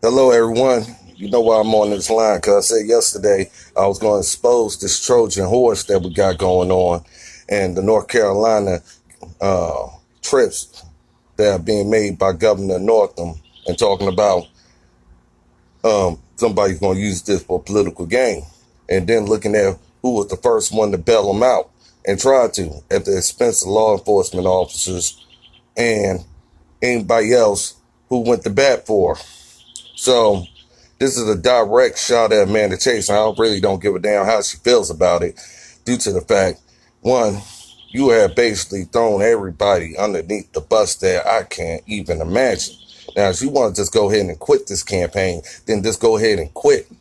Hello, everyone. You know why I'm on this line? Because I said yesterday I was going to expose this Trojan horse that we got going on and the North Carolina trips that are being made by Governor Northam and talking about somebody's going to use this for political gain. And then looking at who was the first one to bail them out and tried to at the expense of law enforcement officers and anybody else who went to bat for. So this is a direct shot at Amanda Chase. I really don't give a damn how she feels about it due to the fact, one, you have basically thrown everybody underneath the bus that I can't even imagine. Now, if you want to just go ahead and quit this campaign, then just go ahead and quit.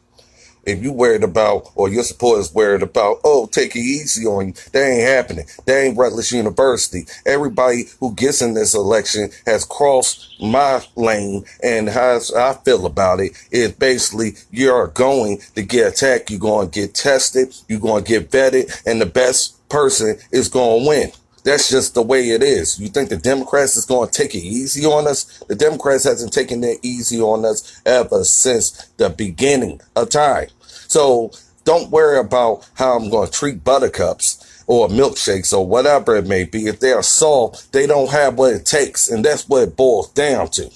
If you worried about, or your supporters worried about, oh, take it easy on you, that ain't happening. That ain't Rutledge University. Everybody who gets in this election has crossed my lane, and how I feel about it is basically you're going to get attacked, you're going to get tested, you're going to get vetted, and the best person is going to win. That's just the way it is. You think the Democrats is going to take it easy on us? The Democrats hasn't taken it easy on us ever since the beginning of time. So don't worry about how I'm going to treat buttercups or milkshakes or whatever it may be. If they are soft, they don't have what it takes, and that's what it boils down to.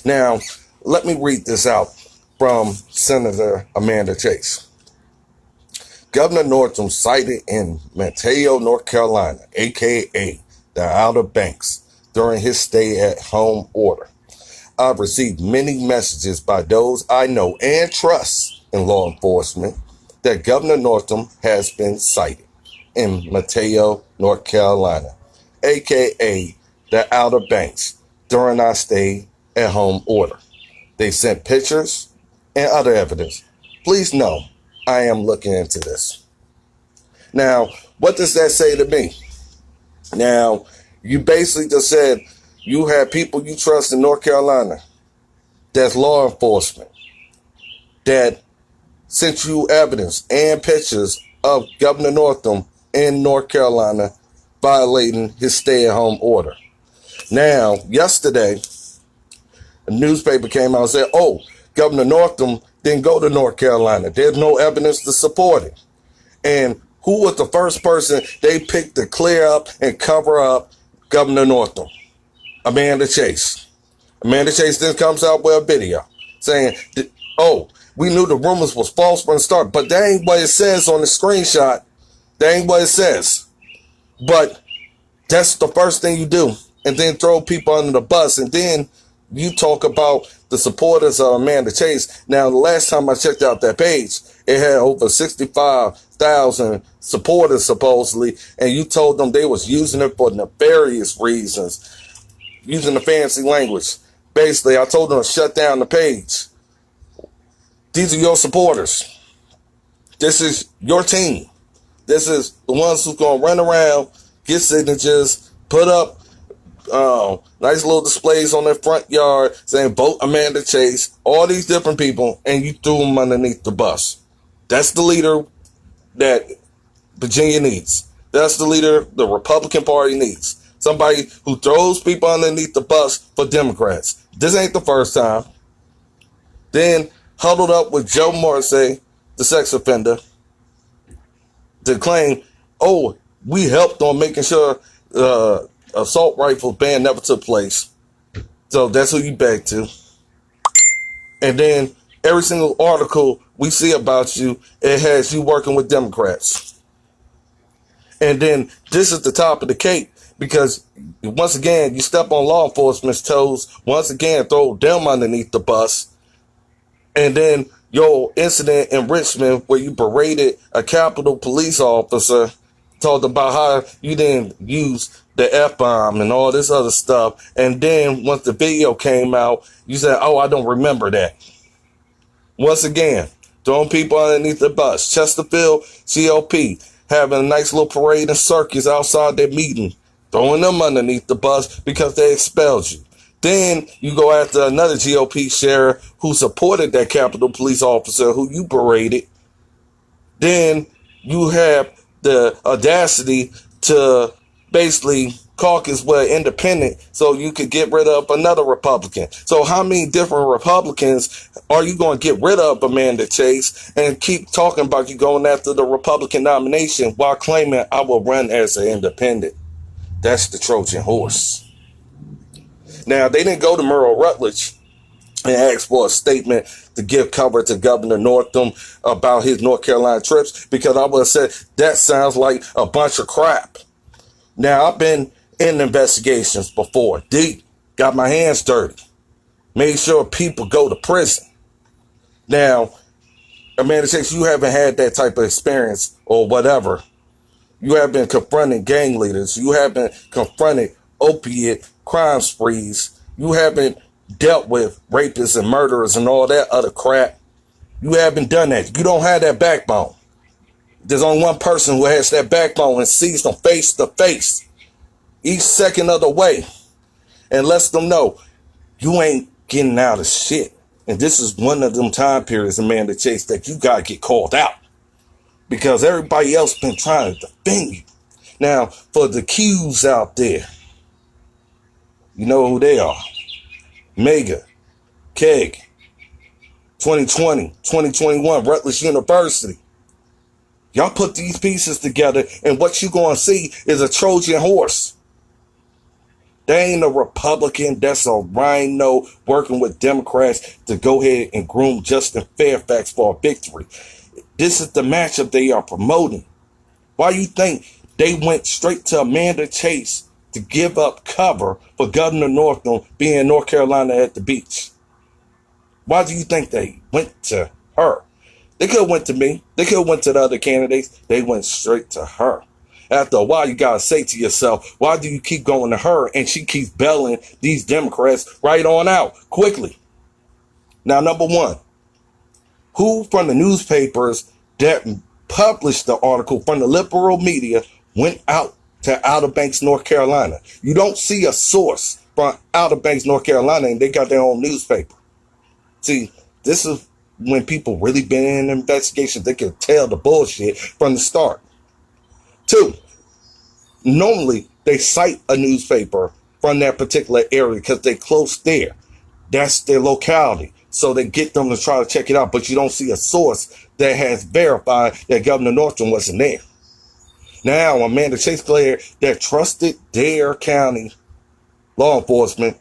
Now, let me read this out from Senator Amanda Chase. Governor Northam cited in Mateo, North Carolina, a.k.a. the Outer Banks, during his stay-at-home order. I've received many messages by those I know and trust in law enforcement that Governor Northam has been cited in Mateo, North Carolina, a.k.a. the Outer Banks, during our stay-at-home order. They sent pictures and other evidence. Please know I am looking into this. Now, what does that say to me? Now, you basically just said you have people you trust in North Carolina that's law enforcement that sent you evidence and pictures of Governor Northam in North Carolina violating his stay-at-home order. Now, yesterday, a newspaper came out and said, oh, Governor Northam didn't go to North Carolina. There's no evidence to support it. And who was the first person they picked to clear up and cover up Governor Northam? Amanda Chase. Amanda Chase then comes out with a video saying, oh, we knew the rumors was false from the start, but that ain't what it says on the screenshot. That ain't what it says. But that's the first thing you do. And then throw people under the bus. And then you talk about the supporters of Amanda Chase. Now, the last time I checked out that page, it had over 65,000 supporters, supposedly, and you told them they was using it for nefarious reasons, using the fancy language. Basically, I told them to shut down the page. These are your supporters. This is your team. This is the ones who's going to run around, get signatures, put up nice little displays on their front yard saying vote Amanda Chase, all these different people, and you threw them underneath the bus. That's the leader that Virginia needs. That's the leader the Republican Party needs. Somebody who throws people underneath the bus for Democrats. This ain't the first time. Then huddled up with Joe Morrissey, the sex offender, to claim, oh, we helped on making sure assault rifle ban never took place. So that's who you back to. And then every single article we see about you, it has you working with Democrats. And then this is the top of the cake, because once again, you step on law enforcement's toes, once again, throw them underneath the bus. And then your incident in Richmond where you berated a Capitol police officer, talked about how you didn't use the F-bomb and all this other stuff. And then once the video came out, you said, oh, I don't remember that. Once again, throwing people underneath the bus. Chesterfield GOP having a nice little parade and circus outside their meeting, throwing them underneath the bus because they expelled you. Then you go after another GOP sheriff who supported that Capitol police officer who you berated. Then you have the audacity to basically caucus with independent so you could get rid of another Republican. So how many different Republicans are you going to get rid of, Amanda Chase, and keep talking about you going after the Republican nomination while claiming I will run as an independent? That's the Trojan horse. Now, they didn't go to Merle Rutledge and ask for a statement to give cover to Governor Northam about his North Carolina trips, because I would have said that sounds like a bunch of crap. Now, I've been in investigations before, deep, got my hands dirty, made sure people go to prison. Now, Amanda Chase, you haven't had that type of experience or whatever. You have been confronting gang leaders. You haven't confronted opiate crime sprees. You haven't dealt with rapists and murderers and all that other crap. You haven't done that. You don't have that backbone. There's only one person who has that backbone and sees them face to face each second of the way and lets them know you ain't getting out of shit. And this is one of them time periods, Amanda Chase, that you got to get called out, because everybody else been trying to defend you. Now, for the Qs out there, you know who they are. Mega, Keg, 2020, 2021, Rutledge University. Y'all put these pieces together, and what you gonna see is a Trojan horse. They ain't a Republican. That's a rhino working with Democrats to go ahead and groom Justin Fairfax for a victory. This is the matchup they are promoting. Why you think they went straight to Amanda Chase to give up cover for Governor Northam being in North Carolina at the beach? Why do you think they went to her? They could have went to me. They could have went to the other candidates. They went straight to her. After a while, you got to say to yourself, why do you keep going to her and she keeps bailing these Democrats right on out quickly? Now, number one, who from the newspapers that published the article from the liberal media went out to Outer Banks, North Carolina? You don't see a source from Outer Banks, North Carolina, and they got their own newspaper. See, this is when people really been in an investigation. They can tell the bullshit from the start. Two, normally they cite a newspaper from that particular area because they close there. That's their locality. So they get them to try to check it out. But you don't see a source that has verified that Governor Northam wasn't there. Now, Amanda Chase declared that trusted Dare County law enforcement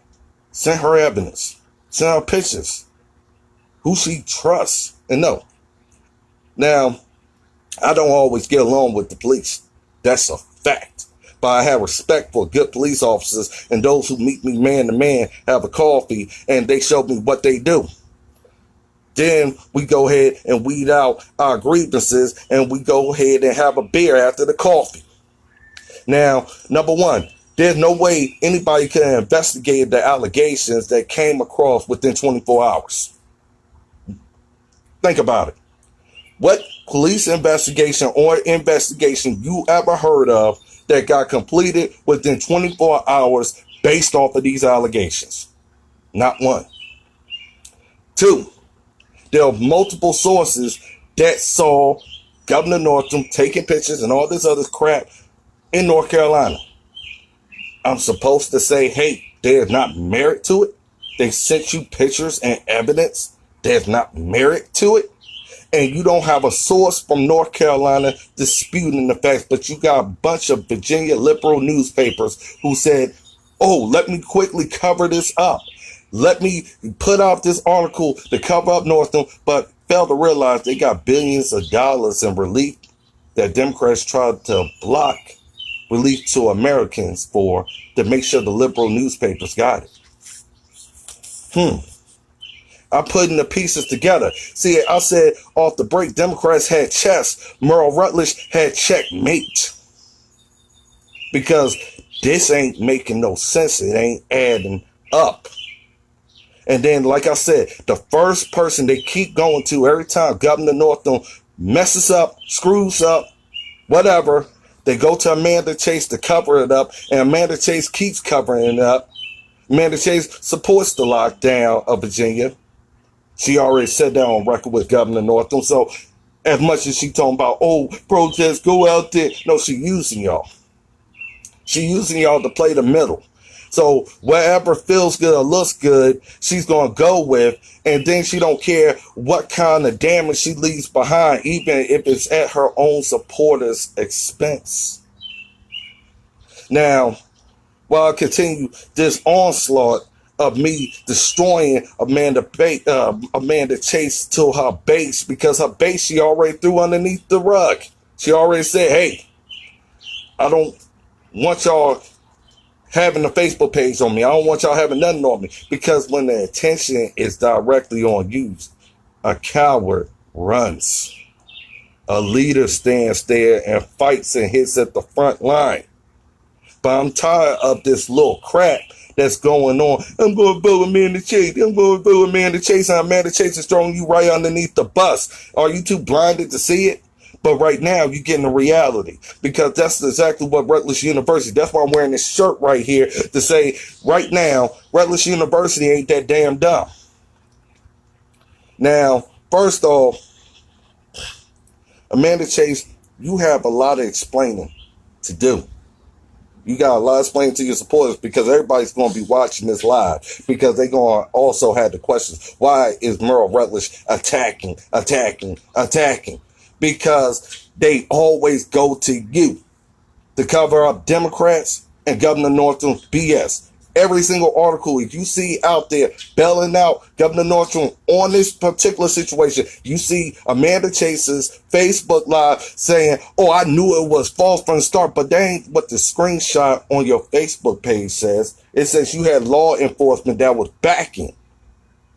sent her evidence, sent her pictures, who she trusts and know. Now, I don't always get along with the police. That's a fact. But I have respect for good police officers and those who meet me man to man, have a coffee, and they show me what they do. Then we go ahead and weed out our grievances, and we go ahead and have a beer after the coffee. Now, number one, there's no way anybody could have investigated the allegations that came across within 24 hours. Think about it. What police investigation or investigation you ever heard of that got completed within 24 hours based off of these allegations? Not one. Two, there are multiple sources that saw Governor Northam taking pictures and all this other crap in North Carolina. I'm supposed to say, hey, there's not merit to it? They sent you pictures and evidence. There's not merit to it? And you don't have a source from North Carolina disputing the facts, but you got a bunch of Virginia liberal newspapers who said, oh, let me quickly cover this up. Let me put out this article to cover up Northam, but failed to realize they got billions of dollars in relief that Democrats tried to block relief to Americans for, to make sure the liberal newspapers got it. I'm putting the pieces together. See, I said off the break, Democrats had chess. Merle Rutledge had checkmate. Because this ain't making no sense. It ain't adding up. And then, like I said, the first person they keep going to every time Governor Northam messes up, screws up, whatever, they go to Amanda Chase to cover it up, and Amanda Chase keeps covering it up. Amanda Chase supports the lockdown of Virginia. She already said that on record with Governor Northam. So as much as she talking about, oh, protests, go out there. No, she using y'all. She's using y'all to play the middle. So wherever feels good or looks good, she's going to go with, and then she don't care what kind of damage she leaves behind, even if it's at her own supporters' expense. Now, while I continue this onslaught of me destroying Amanda Chase to her base, because her base she already threw underneath the rug. She already said, hey, I don't want y'all having a Facebook page on me. I don't want y'all having nothing on me. Because when the attention is directly on you, a coward runs. A leader stands there and fights and hits at the front line. But I'm tired of this little crap that's going on. I'm going to vote Amanda Chase. I'm going to vote Amanda Chase. And Amanda Chase is throwing you right underneath the bus. Are you too blinded to see it? But right now, you're getting the reality, because that's exactly what Rutledge University, that's why I'm wearing this shirt right here to say, right now, Rutledge University ain't that damn dumb. Now, first off, Amanda Chase, you have a lot of explaining to do. You got a lot of explaining to your supporters, because everybody's going to be watching this live, because they're going to also have the questions. Why is Merle Rutledge attacking? Because they always go to you to cover up Democrats and Governor Northam BS. Every single article you see out there bailing out Governor Northam on this particular situation, you see Amanda Chase's Facebook Live saying, oh, I knew it was false from the start, but that ain't what the screenshot on your Facebook page says. It says you had law enforcement that was backing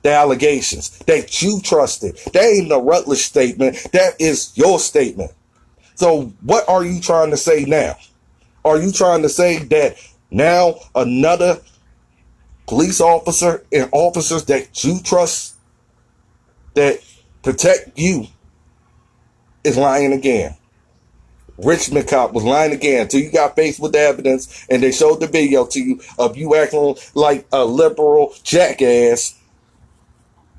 the allegations that you trusted. That ain't a Rutledge statement. That is your statement. So what are you trying to say now? Are you trying to say that now another police officer and officers that you trust that protect you is lying again? Richmond cop was lying again until you got faced with the evidence and they showed the video to you of you acting like a liberal jackass.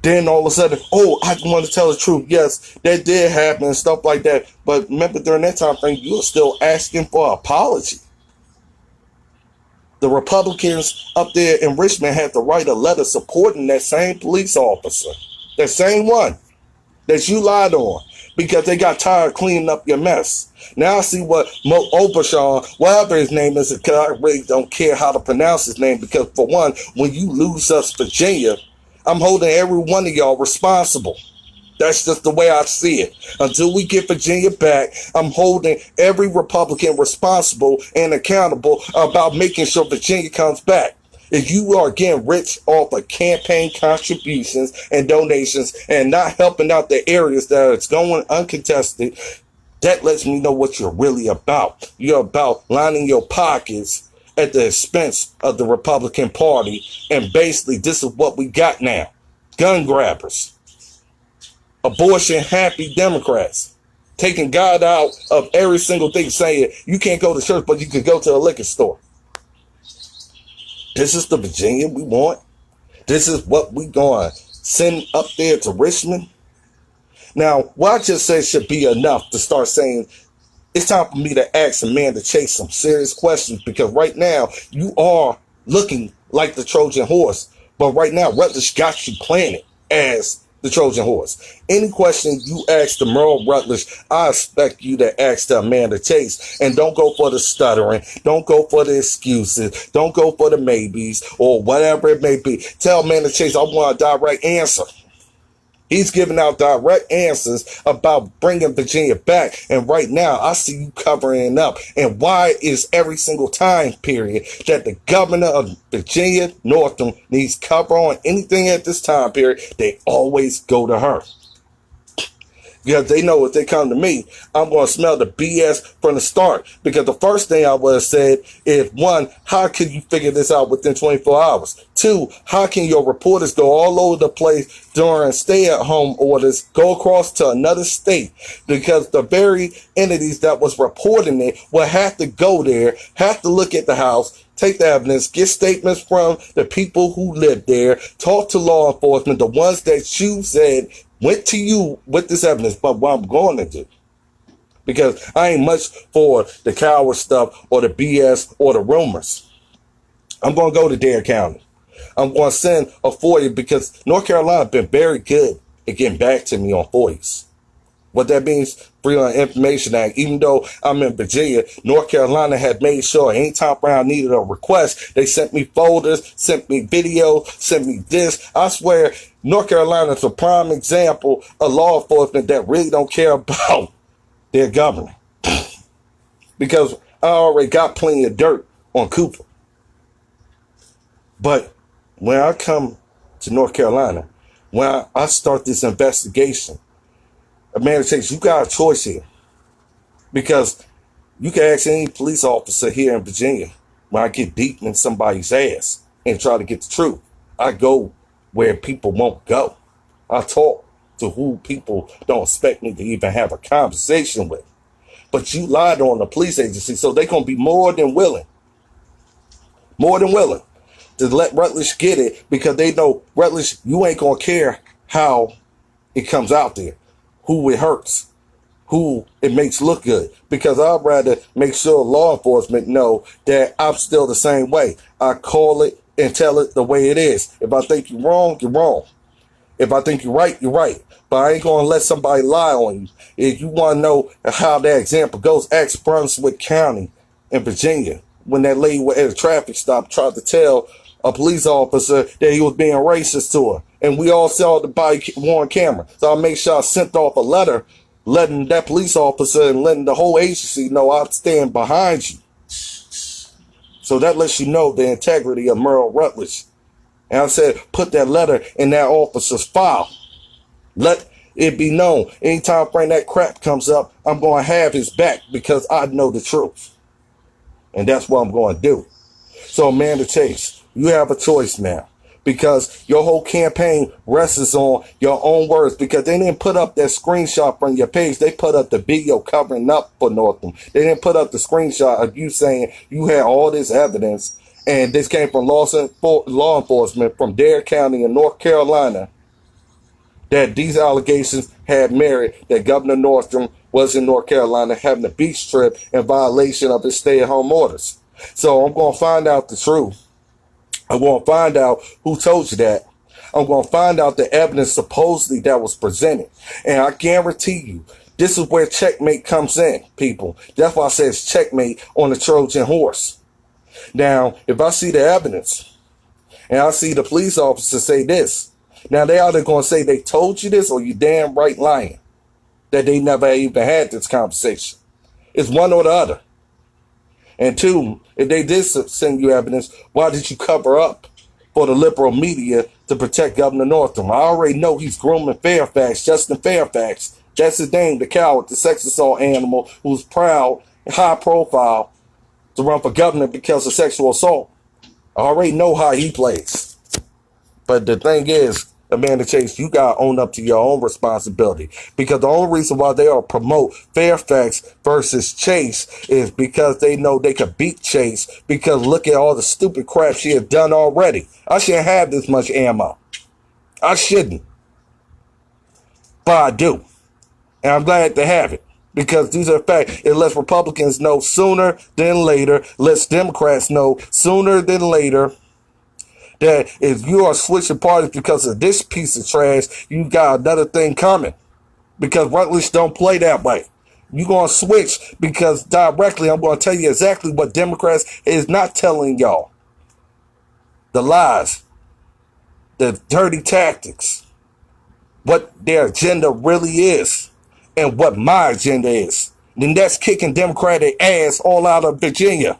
Then all of a sudden, oh, I want to tell the truth. Yes, that did happen and stuff like that. But remember, during that time frame, you were still asking for an apology. The Republicans up there in Richmond had to write a letter supporting that same police officer, that same one that you lied on, because they got tired of cleaning up your mess. Now I see what Maupassant, whatever his name is, because I really don't care how to pronounce his name, because for one, when you lose us Virginia, I'm holding every one of y'all responsible. That's just the way I see it. Until we get Virginia back, I'm holding every Republican responsible and accountable about making sure Virginia comes back. If you are getting rich off of campaign contributions and donations and not helping out the areas that it's going uncontested, that lets me know what you're really about. You're about lining your pockets at the expense of the Republican Party. And basically, this is what we got now. Gun grabbers. Abortion happy Democrats. Taking God out of every single thing, saying you can't go to church, but you can go to a liquor store. This is the Virginia we want. This is what we going to send up there to Richmond. Now, what I just said should be enough to start saying, it's time for me to ask Amanda Chase some serious questions, because right now you are looking like the Trojan horse. But right now, Rutledge got you planted as the Trojan horse. Any question you ask to Merle Rutledge, I expect you to ask to Amanda Chase. And don't go for the stuttering. Don't go for the excuses. Don't go for the maybes or whatever it may be. Tell Amanda Chase, I want a direct answer. He's giving out direct answers about bringing Virginia back. And right now, I see you covering it up. And why is every single time period that the governor of Virginia, Northam, needs cover on anything at this time period, they always go to her? Because they know if they come to me, I'm going to smell the BS from the start. Because the first thing I would have said is, one, how can you figure this out within 24 hours? Two, how can your reporters go all over the place during stay-at-home orders, go across to another state? Because the very entities that was reporting it will have to go there, have to look at the house, take the evidence, get statements from the people who live there, talk to law enforcement, the ones that you said went to you with this evidence. But what I'm going to do, because I ain't much for the coward stuff or the BS or the rumors. I'm going to go to Dare County. I'm going to send a FOIA because North Carolina has been very good at getting back to me on FOIAs. What that means, Freedom of Information Act. Even though I'm in Virginia, North Carolina had made sure anytime I needed a request, they sent me folders, sent me video, sent me this. I swear, North Carolina is a prime example of law enforcement that really don't care about their government. Because I already got plenty of dirt on Cooper. But when I come to North Carolina, when I start this investigation, Amanda Chase, you got a choice here. Because you can ask any police officer here in Virginia, when I get beaten in somebody's ass and try to get the truth, I go where people won't go. I talk to who people don't expect me to even have a conversation with. But you lied on the police agency, so they're going to be more than willing to let Rutledge get it, because they know, Rutledge, you ain't going to care how it comes out there, who it hurts, who it makes look good. Because I'd rather make sure law enforcement know that I'm still the same way. I call it and tell it the way it is. If I think you're wrong, you're wrong. If I think you're right, you're right. But I ain't going to let somebody lie on you. If you want to know how that example goes, ask Brunswick County in Virginia, when that lady at a traffic stop tried to tell a police officer that he was being racist to her. And we all saw the body-worn camera. So I made sure I sent off a letter letting that police officer and letting the whole agency know I stand behind you. So that lets you know the integrity of Merle Rutledge. And I said, put that letter in that officer's file. Let it be known. Anytime that crap comes up, I'm going to have his back because I know the truth. And that's what I'm going to do. So, Amanda Chase, you have a choice now. Because your whole campaign rests on your own words. Because they didn't put up that screenshot from your page. They put up the video covering up for Northam. They didn't put up the screenshot of you saying you had all this evidence. And this came from law enforcement from Dare County in North Carolina, that these allegations had merit, that Governor Northam was in North Carolina having a beach trip in violation of his stay-at-home orders. So I'm going to find out the truth. I'm going to find out who told you that. I'm going to find out the evidence supposedly that was presented. And I guarantee you, this is where Checkmate comes in, people. That's why I say it's Checkmate on the Trojan horse. Now, if I see the evidence and I see the police officer say this, now they either going to say they told you this or you damn right lying, that they never even had this conversation. It's one or the other. And two, if they did send you evidence, why did you cover up for the liberal media to protect Governor Northam? I already know he's grooming Fairfax, Justin Fairfax. That's his name, the coward, the sex assault animal who's proud, high profile, to run for governor because of sexual assault. I already know how he plays. But the thing is, Amanda Chase, you got to own up to your own responsibility. Because the only reason why they are promote Fairfax versus Chase is because they know they could beat Chase. Because look at all the stupid crap she has done already. I shouldn't have this much ammo. I shouldn't. But I do. And I'm glad to have it. Because these are facts. It lets Republicans know sooner than later. Lets Democrats know sooner than later that if you are switching parties because of this piece of trash, you got another thing coming. Because Rutledge don't play that way. You're going to switch because directly I'm going to tell you exactly what Democrats is not telling y'all. The lies. The dirty tactics. What their agenda really is. And what my agenda is. Then that's kicking Democratic ass all out of Virginia.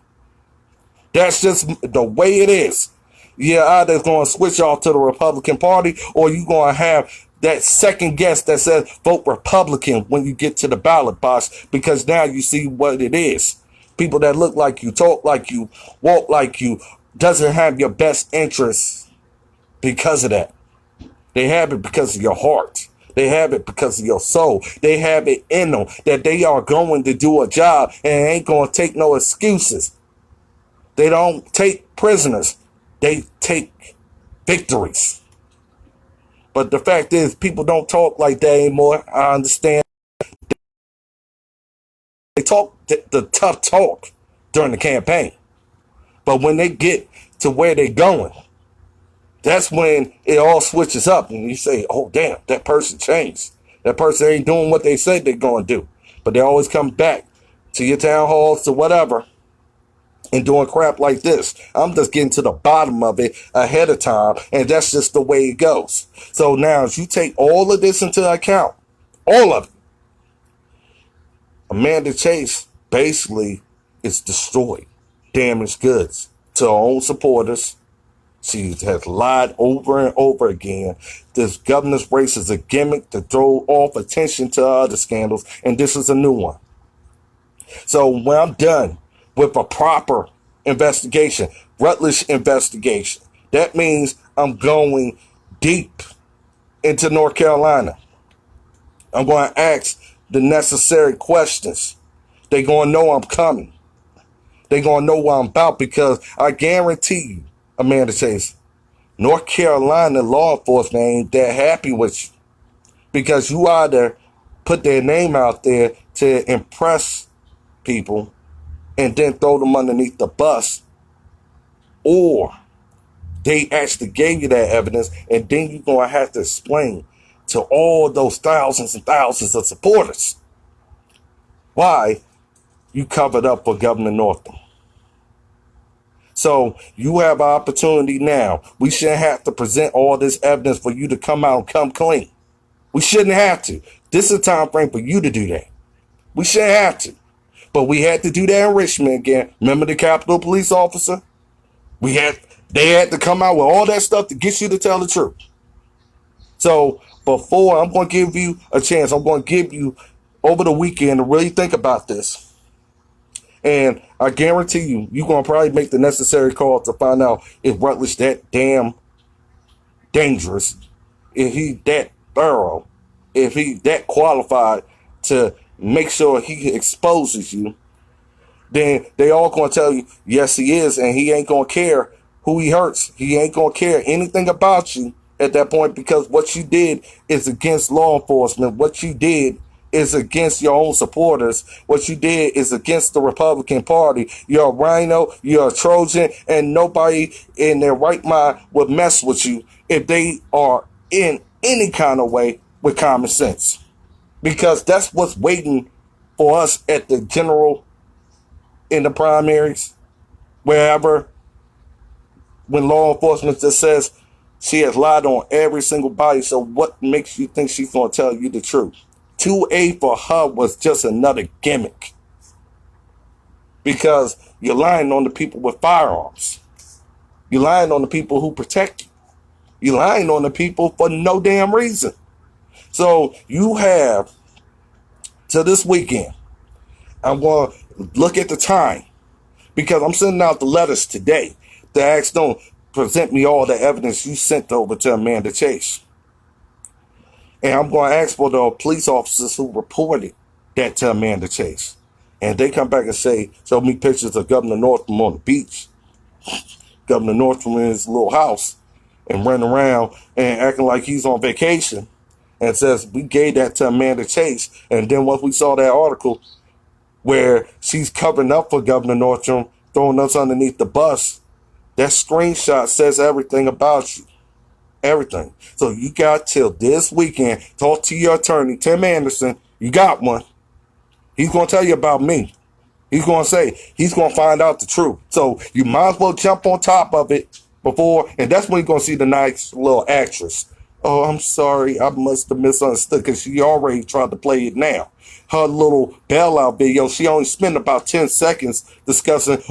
That's just the way it is. You're either going to switch off to the Republican Party or you're going to have that second guess that says vote Republican when you get to the ballot box, because now you see what it is. People that look like you, talk like you, walk like you, doesn't have your best interests because of that. They have it because of your heart. They have it because of your soul. They have it in them that they are going to do a job and ain't going to take no excuses. They don't take prisoners. They take victories. But the fact is, people don't talk like that anymore. I understand. talk the tough talk during the campaign. But when they get to where they're going, that's when it all switches up. And you say, oh, damn, that person changed. That person ain't doing what they said they're going to do. But they always come back to your town halls, to whatever, and doing crap like this. I'm just getting to the bottom of it ahead of time, and that's just the way it goes. So now, if you take all of this into account, all of it, Amanda Chase basically is destroyed, damaged goods to her own supporters. She has lied over and over again. This governor's race is a gimmick to throw off attention to other scandals, and this is a new one. So when I'm done with a proper investigation, Rutledge investigation, that means I'm going deep into North Carolina. I'm going to ask the necessary questions. They're going to know I'm coming. They're going to know what I'm about, because I guarantee you, Amanda Chase, North Carolina law enforcement ain't that happy with you, because you either put their name out there to impress people and then throw them underneath the bus, or they actually gave you that evidence, and then you're going to have to explain to all those thousands and thousands of supporters why you covered up for Governor Northam. So you have an opportunity now. We shouldn't have to present all this evidence for you to come out and come clean. We shouldn't have to. This is a time frame for you to do that. We shouldn't have to. But we had to do that in Richmond again. Remember the Capitol Police officer? They had to come out with all that stuff to get you to tell the truth. So before, I'm going to give you a chance. I'm going to give you over the weekend to really think about this. And I guarantee you, you're going to probably make the necessary call to find out if Rutledge that damn dangerous, if he that thorough, if he that qualified to make sure he exposes you. Then they all going to tell you, yes, he is, and he ain't going to care who he hurts. He ain't going to care anything about you at that point, because what you did is against law enforcement. What you did is against your own supporters. What you did is against the Republican Party. You're a rhino, you're a Trojan, and nobody in their right mind would mess with you if they are in any kind of way with common sense. Because that's what's waiting for us at the general, in the primaries, wherever, when law enforcement just says she has lied on every single body. So what makes you think she's going to tell you the truth? 2A for her was just another gimmick, because you're lying on the people with firearms. You're lying on the people who protect you. You're lying on the people for no damn reason. So you have to this weekend. I'm going to look at the time, because I'm sending out the letters today to ask them, present me all the evidence you sent over to Amanda Chase. And I'm going to ask for the police officers who reported that to Amanda Chase. And they come back and say, show me pictures of Governor Northam on the beach, Governor Northam in his little house, and running around and acting like he's on vacation, and says, we gave that to Amanda Chase. And then once we saw that article where she's covering up for Governor Northam, throwing us underneath the bus, that screenshot says everything about you. Everything. So you got till this weekend. Talk to your attorney, Tim Anderson. You got one. He's going to tell you about me. He's going to say, he's going to find out the truth. So you might as well jump on top of it before, and that's when you're going to see the nice little actress. Oh, I'm sorry, I must have misunderstood, because she already tried to play it now. Her little bailout video, she only spent about 10 seconds discussing,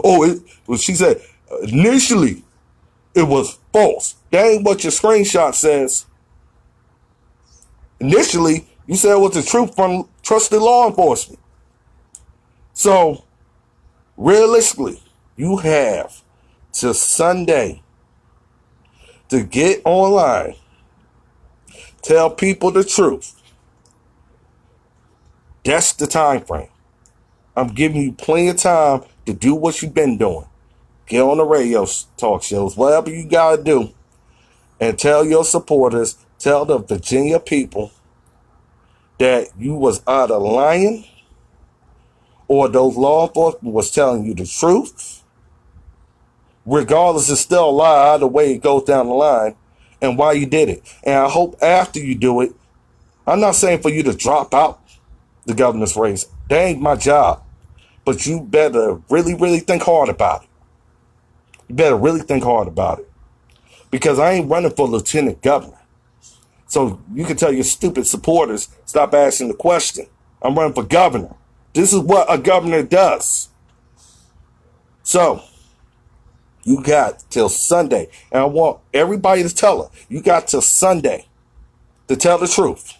she said, initially, it was false. That ain't what your screenshot says. Initially, you said it was the truth from trusted law enforcement. So, realistically, you have till Sunday to get online, tell people the truth. That's the time frame. I'm giving you plenty of time to do what you've been doing. Get on the radio talk shows, whatever you got to do, and tell your supporters, tell the Virginia people that you was either lying or those law enforcement was telling you the truth, regardless, it's still a lie either way it goes down the line, and why you did it. And I hope after you do it, I'm not saying for you to drop out the governor's race. That ain't my job. But you better really, really think hard about it. You better really think hard about it. Because I ain't running for lieutenant governor. So you can tell your stupid supporters, stop asking the question. I'm running for governor. This is what a governor does. So you got till Sunday. And I want everybody to tell her, you got till Sunday to tell the truth.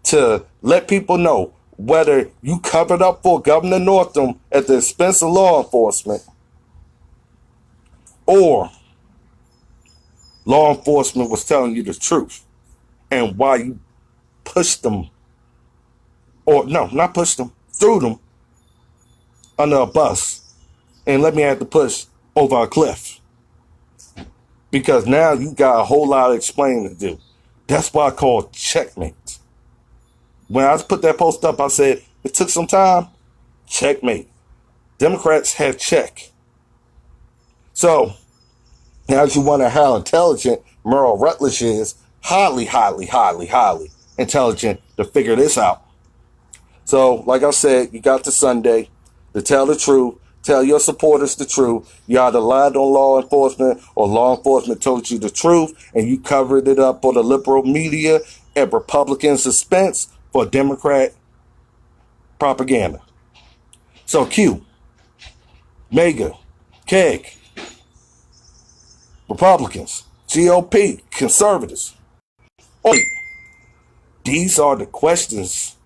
To let people know whether you covered up for Governor Northam at the expense of law enforcement, or law enforcement was telling you the truth, and why you pushed them, or no, not pushed them, threw them under a bus, and let me have to push over a cliff. Because now you got a whole lot of explaining to do. That's why I call it checkmate. When I put that post up, I said, it took some time. Checkmate. Democrats have check. So, now as you wonder how intelligent Merle Rutledge is, highly, highly, highly, highly intelligent to figure this out. So, like I said, you got to Sunday to tell the truth. Tell your supporters the truth. You either lied on law enforcement or law enforcement told you the truth and you covered it up for the liberal media and Republican suspense for Democrat propaganda. So Q, MAGA, KEG, Republicans, GOP, conservatives. These are the questions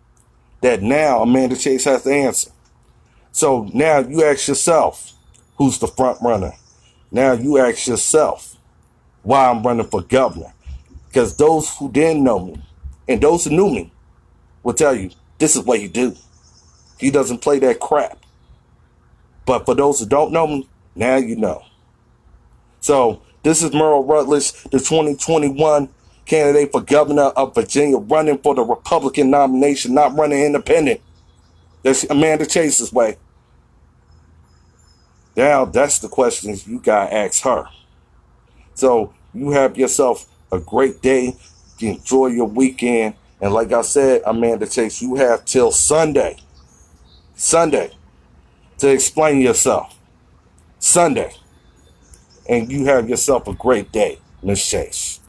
that now Amanda Chase has to answer. So now you ask yourself, who's the front runner? Now you ask yourself why I'm running for governor. Because those who didn't know me and those who knew me will tell you, this is what he do. He doesn't play that crap. But for those who don't know me, now you know. So this is Merle Rutledge, the 2021 candidate for governor of Virginia, running for the Republican nomination, not running independent. That's Amanda Chase's way. Now that's the questions you gotta ask her. So you have yourself a great day. Enjoy your weekend. And like I said, Amanda Chase, you have till Sunday to explain yourself. Sunday. And you have yourself a great day, Miss Chase.